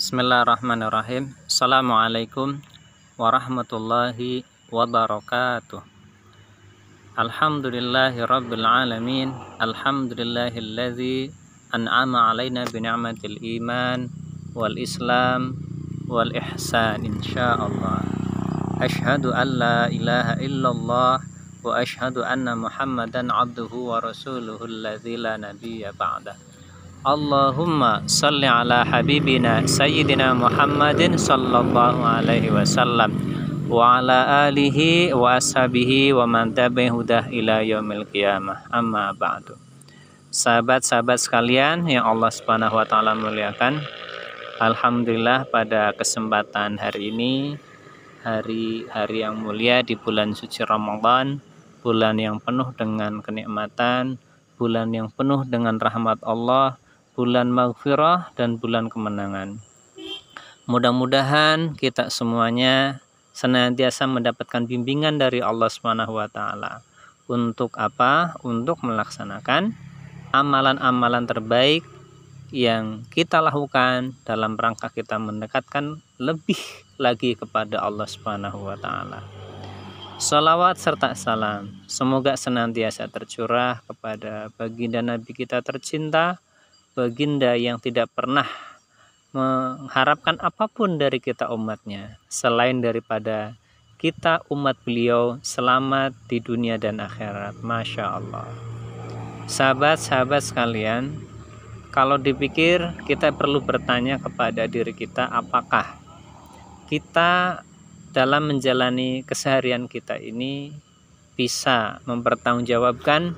Bismillahirrahmanirrahim. Assalamualaikum warahmatullahi wabarakatuh. Alhamdulillahi rabbil alamin. Alhamdulillahilladzi an'ama alaina bi ni'matil iman wal islam wal ihsan insyaallah. Asyhadu an la ilaha illallah wa asyhadu anna Muhammadan abduhu wa rasuluhu alladzi la nabiyya ba'dah. Allahumma salli ala habibina sayyidina Muhammadin sallallahu alaihi wasallam wa ala alihi wa ashabihi wa man tabi'ahu ila yaumil qiyamah. Amma ba'du. Sahabat-sahabat sekalian yang Allah Subhanahu wa taala muliakan, alhamdulillah pada kesempatan hari ini, hari yang mulia di bulan suci Ramadan, bulan yang penuh dengan kenikmatan, bulan yang penuh dengan rahmat Allah, bulan maghfirah dan bulan kemenangan. Mudah-mudahan kita semuanya senantiasa mendapatkan bimbingan dari Allah Subhanahu wa taala. Untuk apa? Untuk melaksanakan amalan-amalan terbaik yang kita lakukan dalam rangka kita mendekatkan lebih lagi kepada Allah Subhanahu wa taala. Salawat serta salam semoga senantiasa tercurah kepada baginda Nabi kita tercinta, baginda yang tidak pernah mengharapkan apapun dari kita umatnya selain daripada kita umat beliau selamat di dunia dan akhirat. Masya Allah. Sahabat-sahabat sekalian, kalau dipikir kita perlu bertanya kepada diri kita, apakah kita dalam menjalani keseharian kita ini bisa mempertanggungjawabkan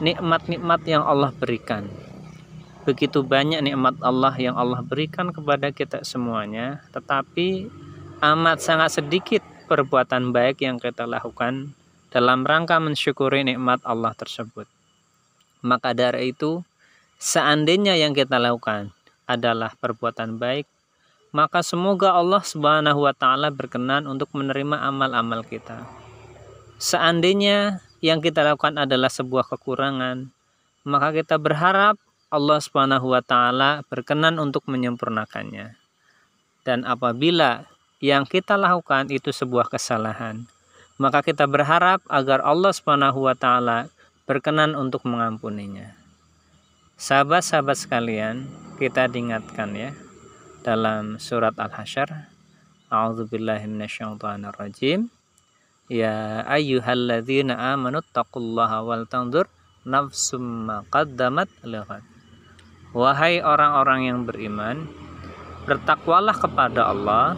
nikmat-nikmat yang Allah berikan. Begitu banyak nikmat Allah yang Allah berikan kepada kita semuanya, tetapi amat sangat sedikit perbuatan baik yang kita lakukan dalam rangka mensyukuri nikmat Allah tersebut. Maka dari itu, seandainya yang kita lakukan adalah perbuatan baik, maka semoga Allah Subhanahu wa taala berkenan untuk menerima amal-amal kita. Seandainya yang kita lakukan adalah sebuah kekurangan, maka kita berharap Allah Subhanahu wa taala berkenan untuk menyempurnakannya. Dan apabila yang kita lakukan itu sebuah kesalahan, maka kita berharap agar Allah Subhanahu wa taala berkenan untuk mengampuninya. Sahabat-sahabat sekalian, kita diingatkan ya dalam surat Al-Hasyr, A'udzubillahi minasyaitonirrajim. Ya ayyuhalladzina amanu taqullaha wal tanzur nafsum ma qaddamat lighad. Wahai orang-orang yang beriman, bertakwalah kepada Allah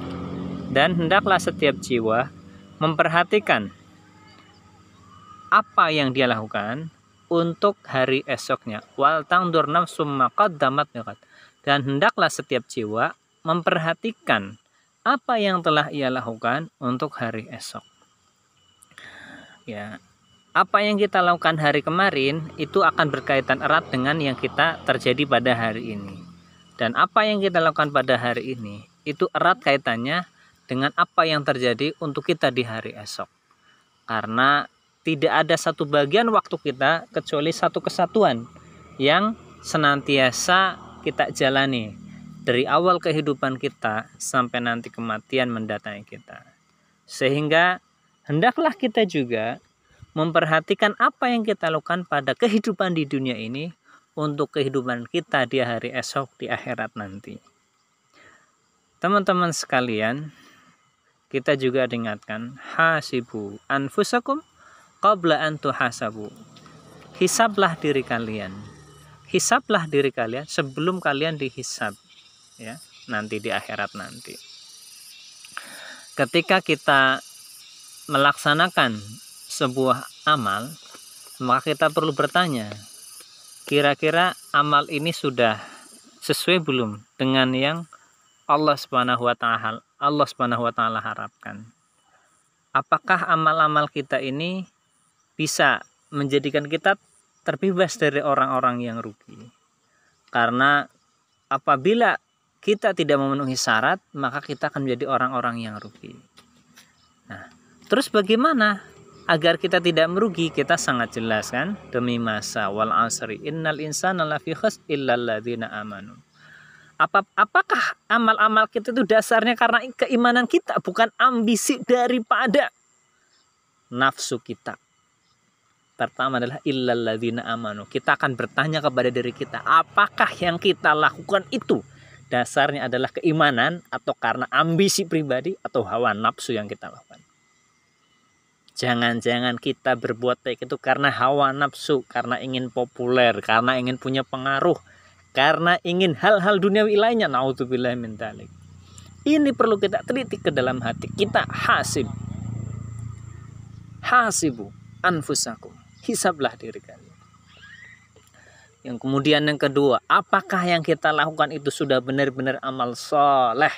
dan hendaklah setiap jiwa memperhatikan apa yang dia lakukan untuk hari esoknya. Wal tanzur nafsum ma qaddamat lighad. Dan hendaklah setiap jiwa memperhatikan apa yang telah ia lakukan untuk hari esok. Ya, apa yang kita lakukan hari kemarin itu akan berkaitan erat dengan yang kita terjadi pada hari ini. Dan apa yang kita lakukan pada hari ini itu erat kaitannya dengan apa yang terjadi untuk kita di hari esok. Karena tidak ada satu bagian waktu kita kecuali satu kesatuan yang senantiasa kita jalani dari awal kehidupan kita sampai nanti kematian mendatangi kita. Sehingga hendaklah kita juga memperhatikan apa yang kita lakukan pada kehidupan di dunia ini untuk kehidupan kita di hari esok di akhirat nanti. Teman-teman sekalian, kita juga diingatkan, hasibu anfusakum qabla an tuhasabu. Hisablah diri kalian. Hisablah diri kalian sebelum kalian dihisab ya, nanti di akhirat nanti. Ketika kita melaksanakan sebuah amal, maka kita perlu bertanya, kira-kira amal ini sudah sesuai belum dengan yang Allah Subhanahu wa taala harapkan? Apakah amal-amal kita ini bisa menjadikan kita terbebas dari orang-orang yang rugi? Karena apabila kita tidak memenuhi syarat, maka kita akan menjadi orang-orang yang rugi. Nah, terus bagaimana agar kita tidak merugi? Kita sangat jelas kan, demi masa wal asri innal insana lafi khusr illal ladzina amanu. Apakah amal-amal kita itu dasarnya karena keimanan kita, bukan ambisi daripada nafsu kita. Pertama adalah illal ladzina amanu. Kita akan bertanya kepada diri kita, apakah yang kita lakukan itu dasarnya adalah keimanan atau karena ambisi pribadi atau hawa nafsu yang kita lakukan. Jangan-jangan kita berbuat baik itu karena hawa nafsu, karena ingin populer, karena ingin punya pengaruh, karena ingin hal-hal duniawi lainnya. Naudzubillah min dzalik. Ini perlu kita teliti ke dalam hati kita. Hasibu anfusakum. Hisablah diri kalian. Yang kemudian yang kedua, apakah yang kita lakukan itu sudah benar-benar amal soleh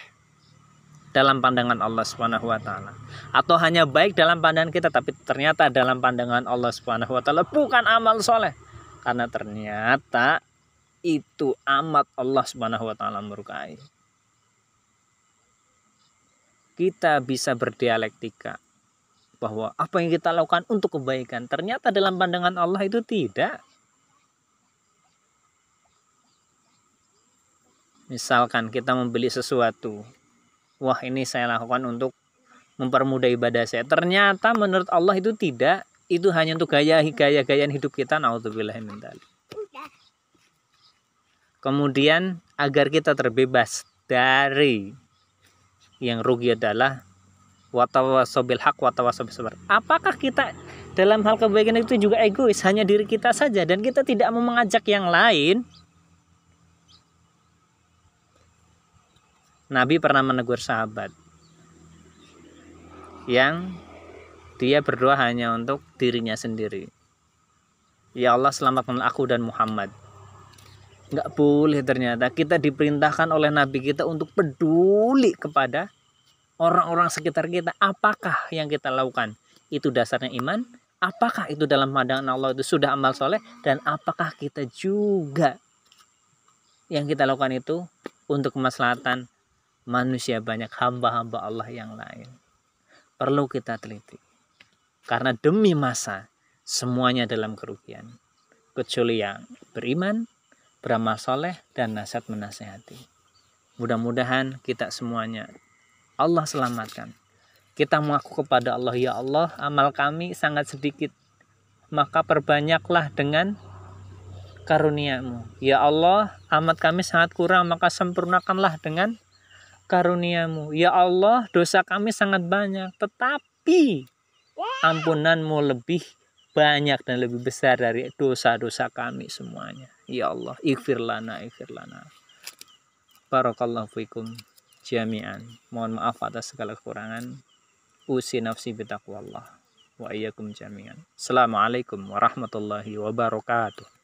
dalam pandangan Allah Subhanahu wa taala, atau hanya baik dalam pandangan kita tapi ternyata dalam pandangan Allah Subhanahu wa taala bukan amal soleh, karena ternyata itu amat Allah Subhanahu wa taala murkai. Kita bisa berdialektika bahwa apa yang kita lakukan untuk kebaikan ternyata dalam pandangan Allah itu tidak. Misalkan kita membeli sesuatu, wah ini saya lakukan untuk mempermudah ibadah saya, ternyata menurut Allah itu tidak, itu hanya untuk gaya-gayaan hidup kita. Naudzubillah min dzalik. Kemudian agar kita terbebas dari yang rugi adalah watawasau bil haq watawasau bis sabr. Apakah kita dalam hal kebaikan itu juga egois, hanya diri kita saja dan kita tidak mau mengajak yang lain? Nabi pernah menegur sahabat yang dia berdoa hanya untuk dirinya sendiri. Ya Allah, selamatkanlah aku dan Muhammad. Nggak boleh, ternyata kita diperintahkan oleh Nabi kita untuk peduli kepada orang-orang sekitar kita. Apakah yang kita lakukan itu dasarnya iman? Apakah itu dalam pandangan Allah itu sudah amal soleh? Dan apakah kita juga yang kita lakukan itu untuk kemaslahatan manusia banyak, hamba-hamba Allah yang lain? Perlu kita teliti. Karena demi masa semuanya dalam kerugian, kecuali yang beriman, beramal soleh, dan nasihat menasihati. Mudah-mudahan kita semuanya Allah selamatkan. Kita mengaku kepada Allah, ya Allah, amal kami sangat sedikit, maka perbanyaklah dengan karunia-Mu. Ya Allah, amal kami sangat kurang, maka sempurnakanlah dengan karunia-Mu. Ya Allah, dosa kami sangat banyak, tetapi ampunan-Mu lebih banyak dan lebih besar dari dosa-dosa kami semuanya. Ya Allah, ighfir lana. Barakallahu fikum jami'an. Mohon maaf atas segala kekurangan. Usi nafsi bitaqwallah wa iyyakum jami'an. Assalamualaikum warahmatullahi wabarakatuh.